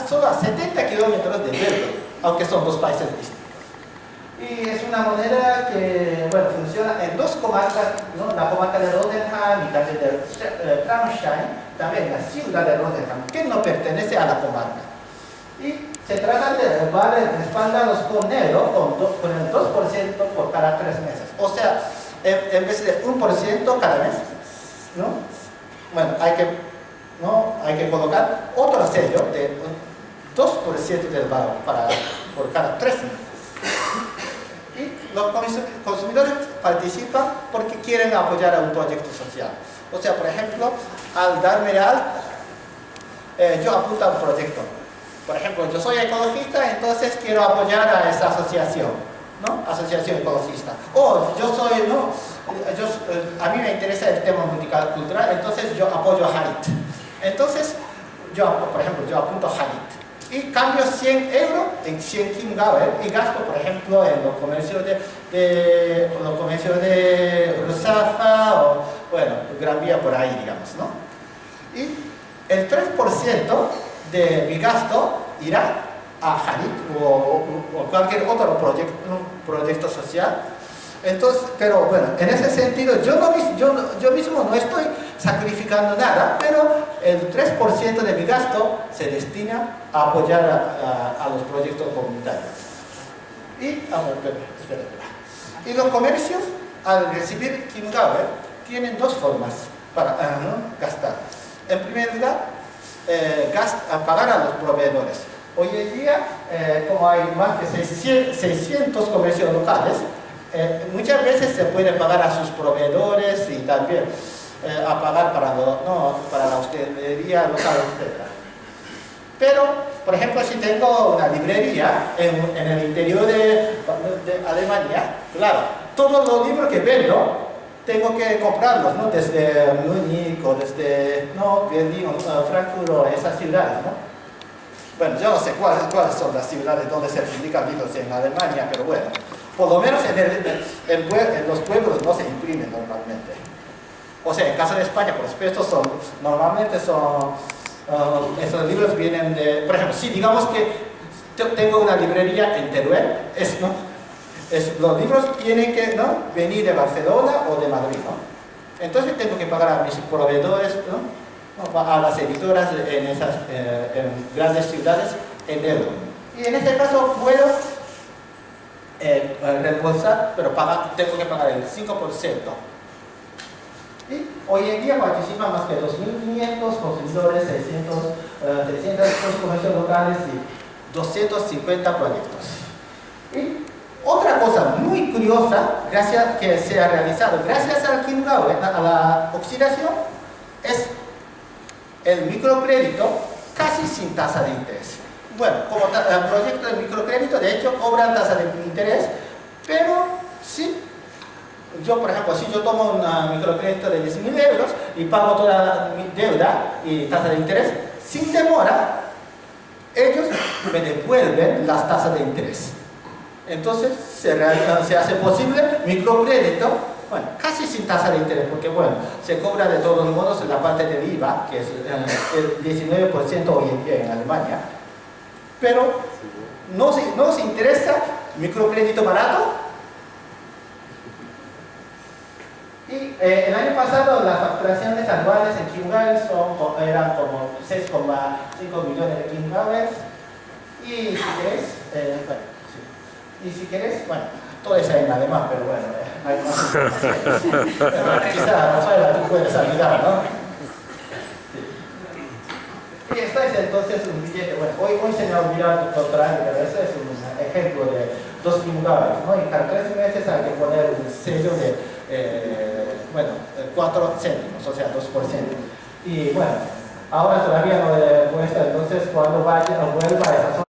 solo a 70 kilómetros de Belgrado, aunque son dos países distintos. Y es una moneda que, bueno, funciona en dos comarcas, ¿no? La comarca de Rotterdam y también de Traunstein, también la ciudad de Rotterdam, que no pertenece a la comarca. Y se trata de vales respaldados con negro, con el 2% por cada 3 meses. O sea, en vez de 1% cada mes, ¿no? Bueno, hay que colocar otro sello de 2% del valor por cada 3 meses. Y los consumidores participan porque quieren apoyar a un proyecto social. O sea, por ejemplo, al darme de alta, yo apunto a un proyecto. Por ejemplo, yo soy ecologista, entonces quiero apoyar a esa asociación, ¿no? Asociación ecologista. O yo soy, ¿no? A mí me interesa el tema multicultural, entonces yo apoyo a Harit. Entonces, por ejemplo, yo apunto a Harit. Y cambio 100 euros en 100 Kimgauer y gasto, por ejemplo, en los comercios de Ruzafa o, bueno, Gran Vía por ahí, digamos, ¿no? Y el 3% de mi gasto irá a Harit o cualquier otro proyecto social. Entonces, pero bueno, en ese sentido, yo mismo no estoy sacrificando nada, pero el 3% de mi gasto se destina a apoyar a los proyectos comunitarios. Y los comercios, al recibir Kimgauer, tienen dos formas para gastar. En primer lugar, pagar a los proveedores. Hoy en día, como hay más de 600 comercios locales, muchas veces se puede pagar a sus proveedores y también a pagar para la hostelería local, etc. Pero, por ejemplo, si tengo una librería en el interior de Alemania, claro, todos los libros que vendo tengo que comprarlos, ¿no? Desde Múnich o desde Berlín o Frankfurt o esas ciudades, ¿no? Bueno, yo no sé cuáles son las ciudades donde se publican libros en Alemania, pero bueno, por lo menos en los pueblos no se imprimen normalmente. O sea, en caso de España, por supuesto, normalmente esos libros vienen de, por ejemplo, si digamos que tengo una librería en Teruel, los libros tienen que venir de Barcelona o de Madrid, ¿no? Entonces tengo que pagar a mis proveedores, a las editoras en grandes ciudades en euro. Y en este caso puedo reembolsar, pero tengo que pagar el 5%. Y hoy en día participan más de 2.500 consumidores, 600 comercios locales y 250 proyectos. Y otra cosa muy curiosa, que se ha realizado gracias al Kimgauer, a la oxidación, es el microcrédito casi sin tasa de interés. Bueno, como proyecto de microcrédito, de hecho, cobran tasa de interés, pero sí. Yo, por ejemplo, si yo tomo un microcrédito de 10.000 euros y pago toda mi deuda y tasa de interés, sin demora, ellos me devuelven las tasas de interés. Entonces, se hace posible microcrédito, bueno, casi sin tasa de interés, porque bueno, se cobra de todos modos la parte del IVA, que es el 19% hoy en día en Alemania, pero no os interesa microcrédito barato. Y el año pasado las facturaciones anuales en Kimgauer eran como 6,5 millones de Kimgauer. Y si queréis, bueno, todo eso en alemán, pero bueno, hay más información. Quizá, Rafaela, tú puedes ayudar, ¿no? Sí. Y esto es entonces un billete. Bueno, hoy se me ha olvidado doctoral, pero eso es un ejemplo de 2 Kimgauer, ¿no? Y cada 3 meses hay que poner un sello de 4 céntimos, o sea, 2%. Y bueno, ahora todavía no he puesto, entonces cuando vuelva a esa zona